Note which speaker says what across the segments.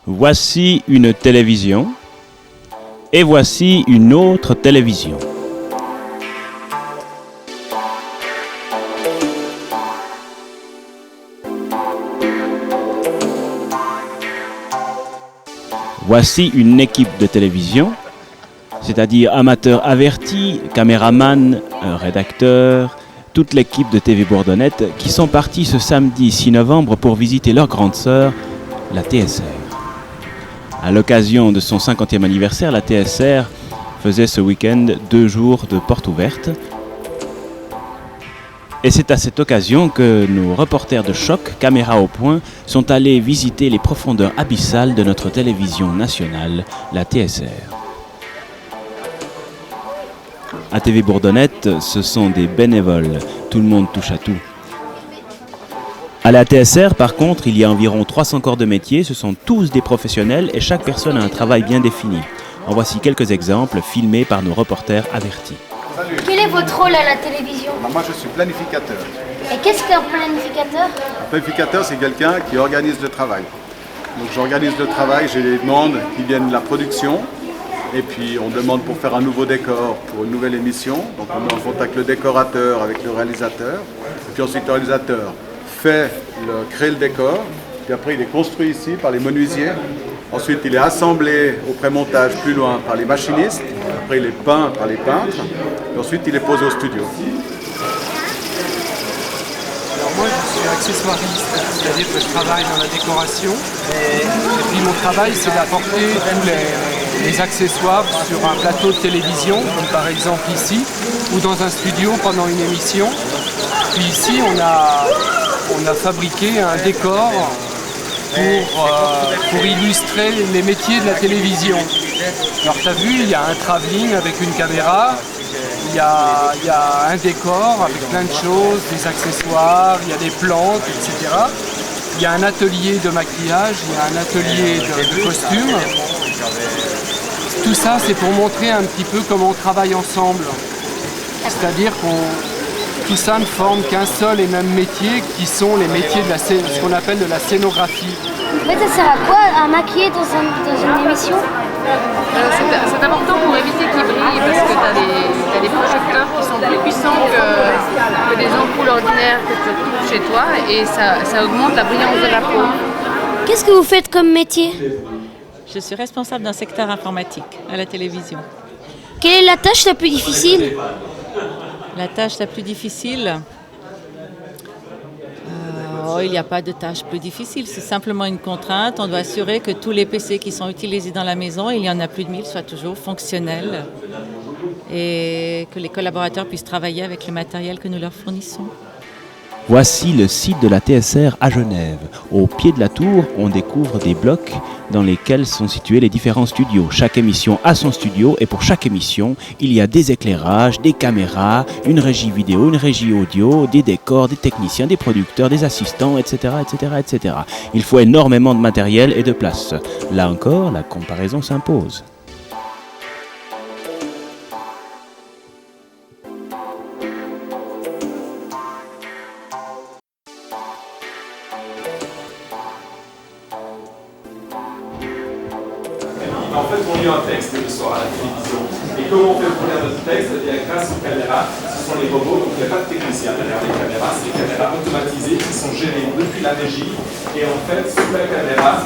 Speaker 1: Voici une télévision et voici une autre télévision. Voici une équipe de télévision, c'est-à-dire amateurs avertis, caméraman, un rédacteur, toute l'équipe de TV Bourdonnette qui sont partis ce samedi 6 novembre pour visiter leur grande sœur, la TSR. À l'occasion de son 50e anniversaire, la TSR faisait ce week-end 2 jours de portes ouvertes. Et c'est à cette occasion que nos reporters de Choc, caméra au point, sont allés visiter les profondeurs abyssales de notre télévision nationale, la TSR. À TV Bourdonnette, ce sont des bénévoles, tout le monde touche à tout. À la TSR, par contre, il y a environ 300 corps de métier, ce sont tous des professionnels et chaque personne a un travail bien défini. En voici quelques exemples filmés par nos reporters avertis.
Speaker 2: Salut. Quel est votre rôle à la télévision ?
Speaker 3: Moi, je suis planificateur.
Speaker 2: Et qu'est-ce qu'un planificateur ?
Speaker 3: Un planificateur, c'est quelqu'un qui organise le travail. Donc, j'organise le travail, j'ai des demandes qui viennent de la production. Et puis, on demande pour faire un nouveau décor pour une nouvelle émission. Donc, on met en contact le décorateur avec le réalisateur. Et puis ensuite, le réalisateur crée le décor. Puis après, il est construit ici par les menuisiers. Ensuite, il est assemblé au pré-montage plus loin par les machinistes. Après, il est peint par les peintres. Et ensuite, il est posé au studio.
Speaker 4: Alors moi, je suis accessoiriste, c'est-à-dire que je travaille dans la décoration. Et puis mon travail, c'est d'apporter tous les accessoires sur un plateau de télévision, comme par exemple ici, ou dans un studio pendant une émission. Puis ici, on a fabriqué un décor pour illustrer les métiers de la télévision. Alors tu as vu, il y a un travelling avec une caméra, il y a un décor avec plein de choses, des accessoires, il y a des plantes, etc. Il y a un atelier de maquillage, il y a un atelier de costumes. Tout ça, c'est pour montrer un petit peu comment on travaille ensemble. C'est-à-dire tout ça ne forme qu'un seul et même métier qui sont les métiers de ce qu'on appelle de la scénographie.
Speaker 2: En fait, ça sert à quoi à maquiller dans une émission ?
Speaker 5: C'est important pour éviter qu'il brille parce que tu as des projecteurs qui sont plus puissants que des ampoules ordinaires que tu trouves chez toi et ça augmente la brillance de la peau.
Speaker 2: Qu'est-ce que vous faites comme métier ?
Speaker 6: Je suis responsable d'un secteur informatique à la télévision.
Speaker 2: Quelle est la tâche la plus difficile ?
Speaker 6: La tâche la plus difficile, il n'y a pas de tâche plus difficile, c'est simplement une contrainte. On doit assurer que tous les PC qui sont utilisés dans la maison, il y en a plus de 1000, soient toujours fonctionnels et que les collaborateurs puissent travailler avec le matériel que nous leur fournissons.
Speaker 1: Voici le site de la TSR à Genève. Au pied de la tour, on découvre des blocs dans lesquels sont situés les différents studios. Chaque émission a son studio et pour chaque émission, il y a des éclairages, des caméras, une régie vidéo, une régie audio, des décors, des techniciens, des producteurs, des assistants, etc., etc., etc. Il faut énormément de matériel et de place. Là encore, la comparaison s'impose.
Speaker 7: En fait, on lit un texte le soir à la télévision. Et comment on fait pour lire notre texte ? Eh bien, grâce aux caméras, ce sont les robots, donc il n'y a pas de technicien derrière les caméras, c'est les caméras automatisées qui sont gérées depuis la régie. Et en fait, sous la caméra,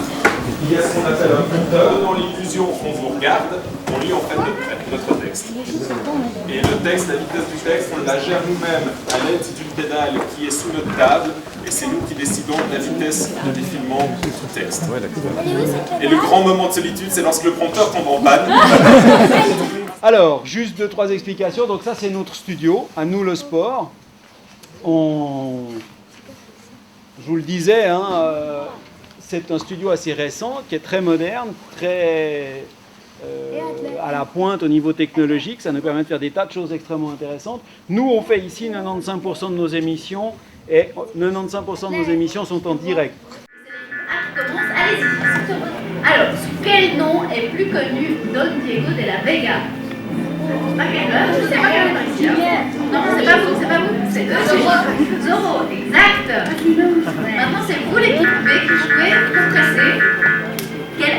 Speaker 7: il y a ce qu'on appelle un compteur. Dans l'illusion qu'on vous regarde, on lit en fait notre texte. Et le texte, la vitesse du texte, on la gère nous-mêmes à l'aide d'une pédale qui est sous notre table. Et c'est nous qui décidons de la vitesse de défilement du texte. Et le grand moment de solitude, c'est lorsque le prompteur tombe en panne.
Speaker 8: Alors, juste 2-3 explications. Donc ça, c'est notre studio, à nous le sport. Je vous le disais, c'est un studio assez récent, qui est très moderne, très à la pointe au niveau technologique. Ça nous permet de faire des tas de choses extrêmement intéressantes. Nous, on fait ici 95% de nos émissions, et 95% de nos émissions sont en direct.
Speaker 9: Allez-y. Alors, sous quel nom est plus connu Don Diego de la Vega ? Je sais pas. Non, c'est pas vous, c'est eux. Zorro, exact. Maintenant, c'est vous l'équipe B qui jouez contre C. Quel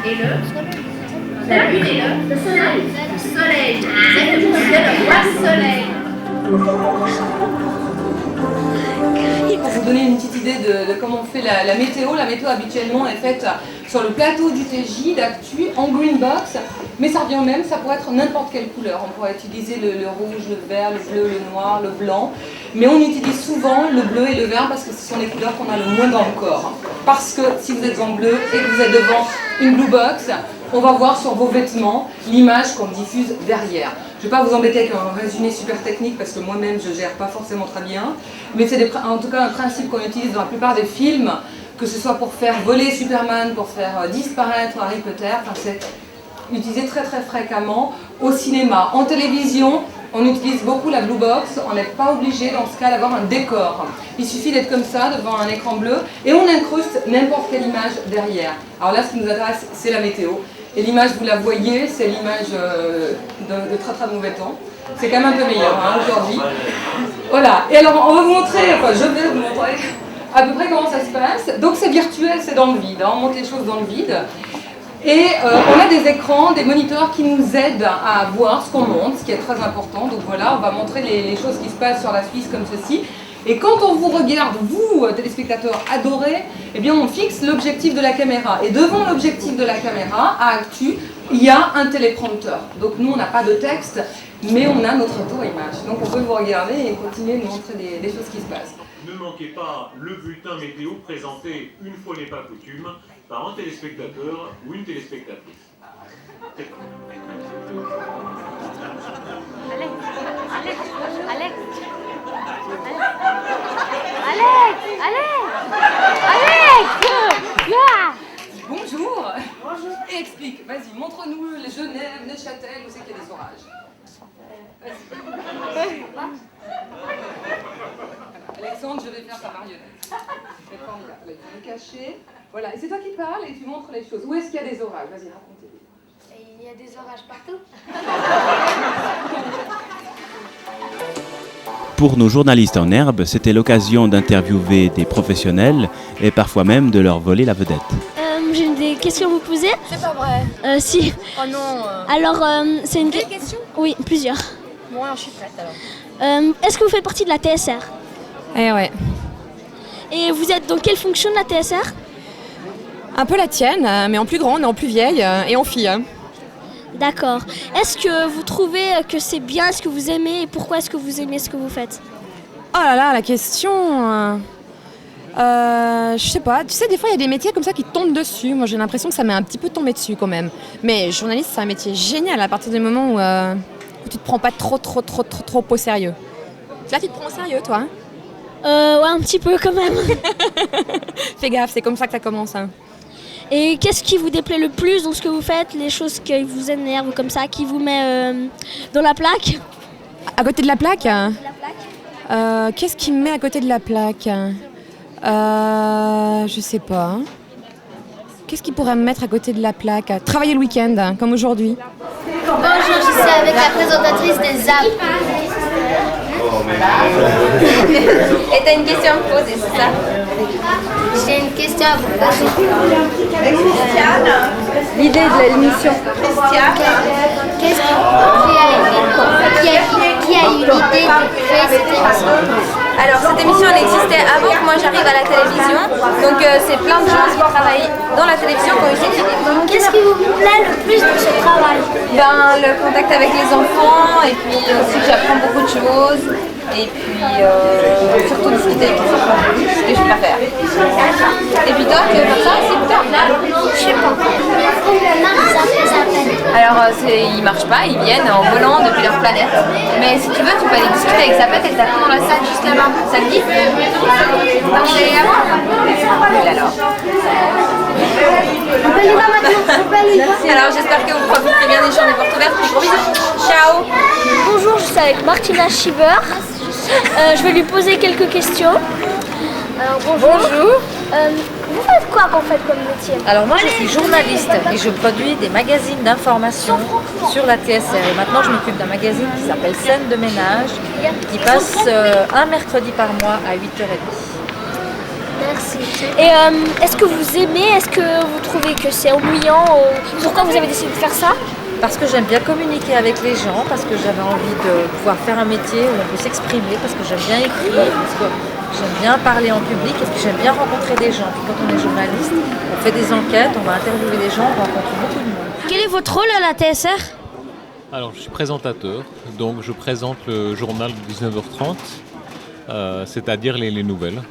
Speaker 9: et le... La lune et le soleil. Le soleil. C'est le roi soleil.
Speaker 10: Pour vous donner une petite idée de comment on fait la météo habituellement est faite sur le plateau du TJ d'Actu en green box, mais ça revient au même, ça pourrait être n'importe quelle couleur. On pourrait utiliser le rouge, le vert, le bleu, le noir, le blanc, mais on utilise souvent le bleu et le vert parce que ce sont les couleurs qu'on a le moins dans le corps. Parce que si vous êtes en bleu et que vous êtes devant une blue box, on va voir sur vos vêtements l'image qu'on diffuse derrière. Je ne vais pas vous embêter avec un résumé super technique parce que moi-même je ne gère pas forcément très bien, mais c'est en tout cas un principe qu'on utilise dans la plupart des films, que ce soit pour faire voler Superman, pour faire disparaître Harry Potter, enfin, c'est utilisé très très fréquemment au cinéma. En télévision, on utilise beaucoup la blue box, on n'est pas obligé dans ce cas d'avoir un décor. Il suffit d'être comme ça devant un écran bleu et on incruste n'importe quelle image derrière. Alors là, ce qui nous intéresse, c'est la météo. Et l'image, vous la voyez, c'est l'image de très très mauvais temps. C'est quand même un peu meilleur aujourd'hui. Voilà, et alors on va vous montrer, enfin je vais vous montrer à peu près comment ça se passe. Donc c'est virtuel, c'est dans le vide, on monte les choses dans le vide. Et on a des écrans, des moniteurs qui nous aident à voir ce qu'on monte, ce qui est très important. Donc voilà, on va montrer les choses qui se passent sur la Suisse comme ceci. Et quand on vous regarde, vous, téléspectateurs adorés, eh bien on fixe l'objectif de la caméra. Et devant l'objectif de la caméra, à Actu, il y a un téléprompteur. Donc nous, on n'a pas de texte, mais on a notre tour-image. Donc on peut vous regarder et continuer de montrer des choses qui se passent.
Speaker 11: Ne manquez pas le bulletin météo présenté une fois n'est pas coutume par un téléspectateur ou une téléspectatrice.
Speaker 10: Bonjour. Bonjour. Et explique, vas-y, montre-nous les Genève, Neuchâtel, où c'est qu'il y a des orages. Alexandre, je vais faire ta marionnette. C'est formidable. Il faut me cacher. Voilà, et c'est toi qui parles et tu montres les choses. Où est-ce qu'il y a des orages? Vas-y, racontez.
Speaker 2: Il y a des orages partout.
Speaker 1: Pour nos journalistes en herbe, c'était l'occasion d'interviewer des professionnels et parfois même de leur voler la vedette.
Speaker 12: J'ai des questions à vous poser.
Speaker 5: C'est pas vrai.
Speaker 12: Si.
Speaker 5: Oh non.
Speaker 12: Alors, c'est une
Speaker 5: question?
Speaker 12: Oui, plusieurs.
Speaker 5: Bon, alors je suis prête alors.
Speaker 12: Est-ce que vous faites partie de la TSR?
Speaker 13: Eh ouais.
Speaker 12: Et vous êtes dans quelle fonction de la TSR?
Speaker 13: Un peu la tienne, mais en plus grande, en plus vieille et en fille.
Speaker 12: D'accord. Est-ce que vous trouvez que c'est bien ce que vous aimez et pourquoi est-ce que vous aimez ce que vous faites?
Speaker 13: Oh là là, la question... je sais pas, tu sais, des fois il y a des métiers comme ça qui tombent dessus. Moi j'ai l'impression que ça m'est un petit peu tombé dessus quand même. Mais journaliste, c'est un métier génial à partir du moment où tu te prends pas trop au sérieux. Là tu te prends au sérieux toi hein?
Speaker 12: Ouais, un petit peu quand même.
Speaker 13: Fais gaffe, c'est comme ça que ça commence. Hein.
Speaker 12: Et qu'est-ce qui vous déplaît le plus dans ce que vous faites? Les choses qui vous énervent comme ça, qui vous met dans la plaque?
Speaker 13: À côté de la plaque? Qu'est-ce qui me met à côté de la plaque? Je sais pas. Qu'est-ce qui pourrait me mettre à côté de la plaque? Travailler le week-end, comme aujourd'hui.
Speaker 2: Bonjour, je suis avec la présentatrice des Alpes.
Speaker 5: Et t'as une question à me poser, c'est ça?
Speaker 2: J'ai une question à vous poser.
Speaker 5: L'idée de l'émission.
Speaker 2: Qu'est-ce qui a eu l'idée de créer cette émission?
Speaker 5: Alors cette émission elle existait avant que moi j'arrive à la télévision, donc c'est plein de gens qui travaillent dans la télévision qui ont eu cette idée.
Speaker 2: Qu'est-ce qui vous plaît le plus dans ce travail?
Speaker 5: Ben, le contact avec les enfants et puis aussi que j'apprends beaucoup de choses et puis surtout discuter avec les enfants, ce que je préfère. Et puis toi, tu veux faire ça aussi plus tard?
Speaker 2: Je sais pas.
Speaker 5: Alors ils marchent pas, ils viennent en volant depuis leur planète. Mais si tu veux, tu peux aller discuter avec Zapet et t'attends dans la salle juste là-bas. Ça te dit? Donc c'est à moi. Oui, alors. Merci. Alors j'espère que vous profiterez bien des journées portes ouvertes. Gros bisous. Ciao.
Speaker 12: Bonjour, je suis avec Martina Schieber. Je vais lui poser quelques questions. Alors, bonjour. Vous faites quoi en fait comme métier?
Speaker 14: Alors moi je suis journaliste et je produis des magazines d'information sur la TSR. Et maintenant je m'occupe d'un magazine qui s'appelle Scène de ménage qui passe un mercredi par mois à 8h30.
Speaker 12: Merci. Et est-ce que vous aimez, est-ce que vous trouvez que c'est ennuyant. Pourquoi vous avez décidé de faire ça?
Speaker 14: Parce que j'aime bien communiquer avec les gens, parce que j'avais envie de pouvoir faire un métier où on peut s'exprimer, parce que j'aime bien écrire, parce que j'aime bien parler en public et puis j'aime bien rencontrer des gens. Puis quand on est journaliste, on fait des enquêtes, on va interviewer des gens, on rencontre beaucoup de monde.
Speaker 12: Quel est votre rôle à la TSR?
Speaker 15: Alors je suis présentateur, donc je présente le journal de 19h30, c'est-à-dire les nouvelles.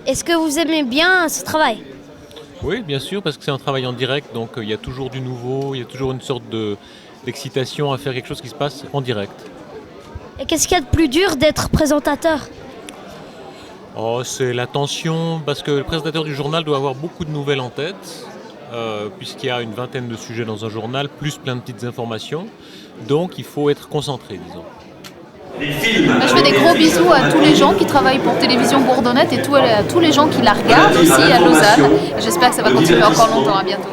Speaker 12: Est-ce que vous aimez bien ce travail?
Speaker 15: Oui, bien sûr, parce que c'est un travail en direct, donc il y a toujours du nouveau, il y a toujours une sorte d'excitation à faire quelque chose qui se passe en direct.
Speaker 12: Et qu'est-ce qu'il y a de plus dur d'être présentateur?
Speaker 15: Oh, c'est la tension, parce que le présentateur du journal doit avoir beaucoup de nouvelles en tête, puisqu'il y a une vingtaine de sujets dans un journal, plus plein de petites informations, donc il faut être concentré, disons.
Speaker 5: Je fais des gros bisous à tous les gens qui travaillent pour Télévision Bourdonnette et à tous les gens qui la regardent aussi à Lausanne. J'espère que ça va continuer encore longtemps. À bientôt.